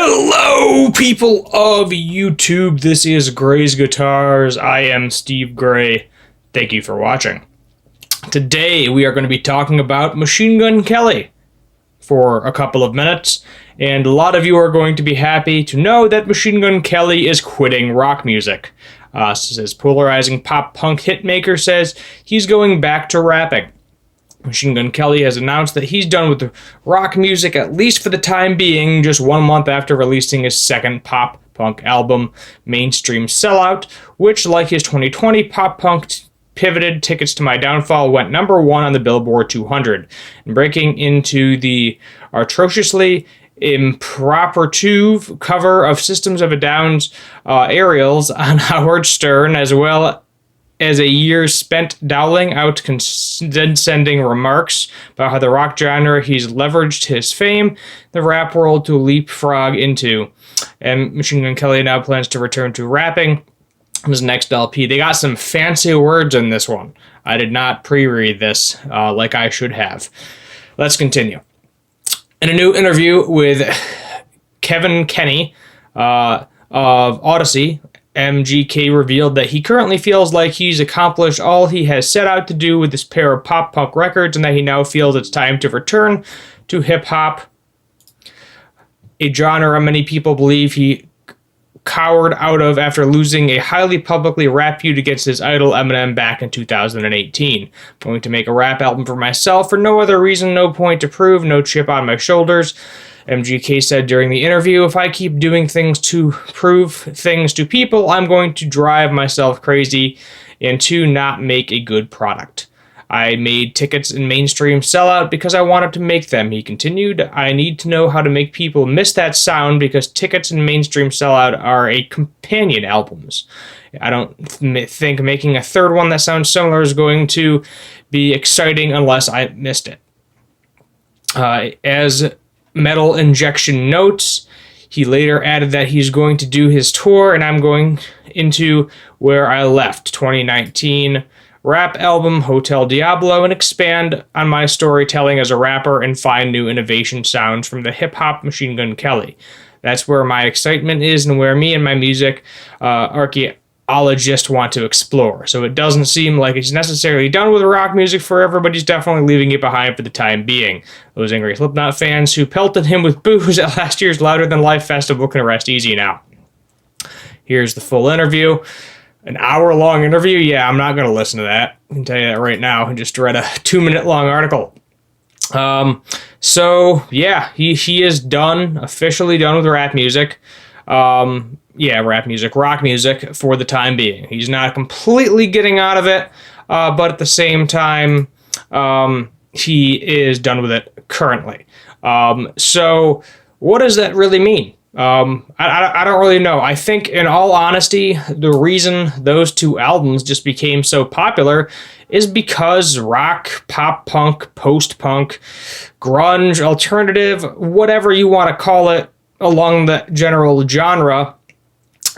Hello, people of YouTube. This is Gray's Guitars. I am Steve Gray. Thank you for watching. Today, we are going to be talking about Machine Gun Kelly for a couple of minutes, and a lot of you are going to be happy to know that Machine Gun Kelly is quitting rock music. Says polarizing pop-punk hitmaker says he's going back to rapping. Machine Gun Kelly has announced that he's done with the rock music, at least for the time being, just 1 month after releasing his second pop-punk album, Mainstream Sellout, which, like his 2020 pop-punk pivoted Tickets to My Downfall, went number 1 on the Billboard 200, and breaking into the atrociously improper cover of Systems of a Down's Aerials on Howard Stern, as well as a year spent doling out condescending remarks about how the rock genre he's leveraged his fame, the rap world, to leapfrog into. And Machine Gun Kelly now plans to return to rapping on his next LP. They got some fancy words in this one. I did not pre-read this like I should have. Let's continue. In a new interview with Kevin Kenny of Odyssey, MGK revealed that he currently feels like he's accomplished all he has set out to do with this pair of pop-punk records, and that he now feels it's time to return to hip-hop, a genre many people believe he cowered out of after losing a highly publicly rap feud against his idol Eminem back in 2018. I'm going to make a rap album for myself for no other reason, no point to prove, no chip on my shoulders. MGK said during the interview, if I keep doing things to prove things to people, I'm going to drive myself crazy and to not make a good product. I made Tickets and Mainstream Sellout because I wanted to make them, he continued. I need to know how to make people miss that sound because Tickets and Mainstream Sellout are a companion albums. I don't think making a third one that sounds similar is going to be exciting unless I missed it. As Metal Injection notes, he later added that he's going to do his tour, and I'm going into Where I Left 2019 rap album Hotel Diablo and expand on my storytelling as a rapper and find new innovation sounds from the hip-hop Machine Gun Kelly. That's where my excitement is and where me and my music archaeologists want to explore. So it doesn't seem like he's necessarily done with rock music forever, but he's definitely leaving it behind for the time being. Those angry Slipknot fans who pelted him with boos at last year's Louder Than Life festival can rest easy now. Here's the full interview. An hour-long interview? Yeah, I'm not going to listen to that. I can tell you that right now. I just read a 2-minute-long article. So, yeah, he is done, officially done with rap music. Rap music, rock music for the time being. He's not completely getting out of it, but at the same time, he is done with it currently. So what does that really mean? I don't really know. I think, in all honesty, the reason those two albums just became so popular is because rock, pop-punk, post-punk, grunge, alternative, whatever you want to call it, along the general genre,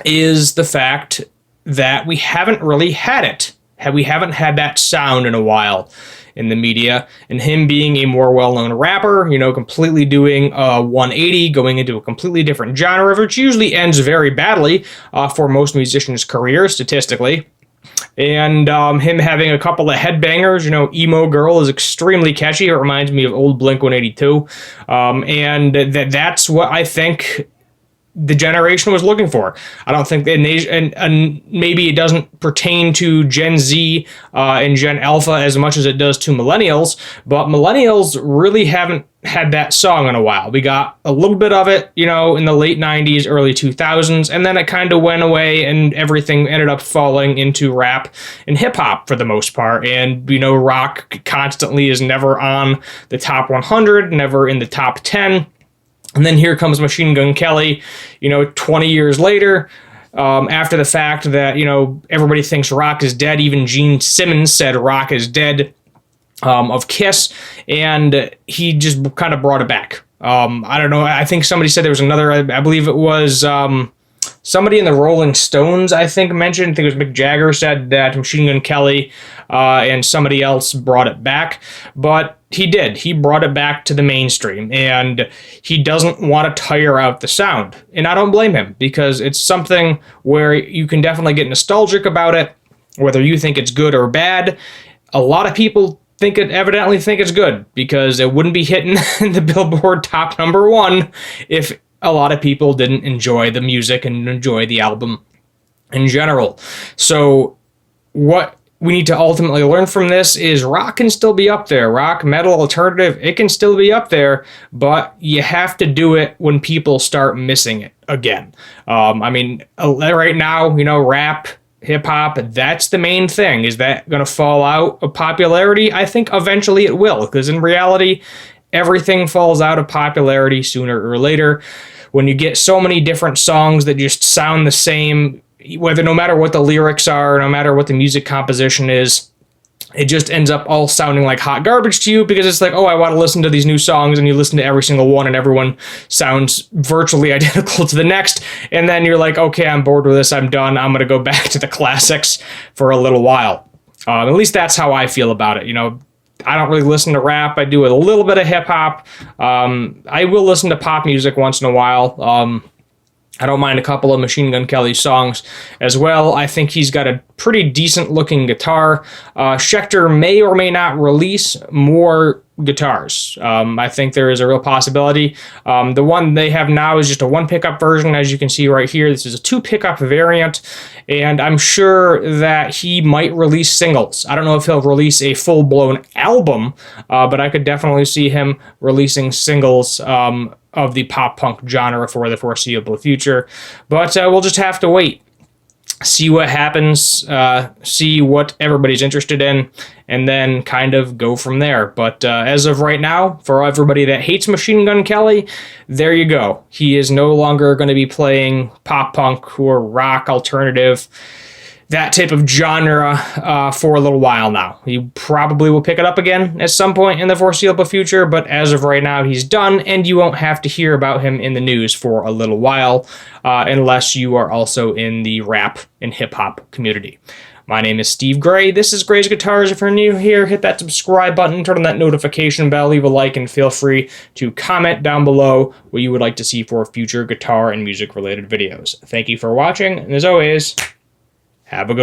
is the fact that we haven't really had it. We haven't had that sound in a while in the media, and him being a more well-known rapper, completely doing a 180, going into a completely different genre, which usually ends very badly for most musicians' careers, statistically. And him having a couple of headbangers, Emo Girl is extremely catchy. It reminds me of old Blink-182. And that's what I think the generation was looking for. I don't think, and maybe it doesn't pertain to Gen Z and Gen Alpha as much as it does to millennials, but millennials really haven't had that song in a while. We got a little bit of it, in the late 90s, early 2000s, and then it kind of went away and everything ended up falling into rap and hip-hop for the most part. And, rock constantly is never on the top 100, never in the top 10. And then here comes Machine Gun Kelly, 20 years later, after the fact that, everybody thinks rock is dead. Even Gene Simmons said rock is dead of Kiss, and he just kind of brought it back. I don't know. I think somebody said there was another, I believe it was Somebody in the Rolling Stones, I think, mentioned, I think it was Mick Jagger, said that Machine Gun Kelly and somebody else brought it back. But he did. He brought it back to the mainstream, and he doesn't want to tire out the sound. And I don't blame him, because it's something where you can definitely get nostalgic about it, whether you think it's good or bad. A lot of people evidently think it's good, because it wouldn't be hitting the Billboard top #1 if a lot of people didn't enjoy the music and enjoy the album in general. So what we need to ultimately learn from this is rock can still be up there. Rock, metal, alternative, it can still be up there, but you have to do it when people start missing it again. Right now, rap, hip-hop, that's the main thing. Is that going to fall out of popularity? I think eventually it will, because in reality, everything falls out of popularity sooner or later. When you get so many different songs that just sound the same, no matter what the lyrics are, no matter what the music composition is, it just ends up all sounding like hot garbage to you, because it's like, oh, I want to listen to these new songs, and you listen to every single one, and everyone sounds virtually identical to the next, and then you're like, okay, I'm bored with this, I'm done, I'm going to go back to the classics for a little while. At least that's how I feel about it. I don't really listen to rap. I do a little bit of hip-hop. I will listen to pop music once in a while. I don't mind a couple of Machine Gun Kelly songs as well. I think he's got a pretty decent-looking guitar. Schecter may or may not release more guitars. I think there is a real possibility. The one they have now is just a 1-pickup version, as you can see right here. This is a 2-pickup variant, and I'm sure that he might release singles. I don't know if he'll release a full-blown album, but I could definitely see him releasing singles of the pop-punk genre for the foreseeable future. But we'll just have to wait, see what happens, see what everybody's interested in, and then kind of go from there. But as of right now, for everybody that hates Machine Gun Kelly, there you go. He is no longer going to be playing pop-punk or rock alternative, that type of genre, for a little while now. He probably will pick it up again at some point in the foreseeable future, but as of right now, he's done, and you won't have to hear about him in the news for a little while, unless you are also in the rap and hip-hop community. My name is Steve Gray. This is Gray's Guitars. If you're new here, hit that subscribe button, turn on that notification bell, leave a like, and feel free to comment down below what you would like to see for future guitar and music-related videos. Thank you for watching, and as always, have a good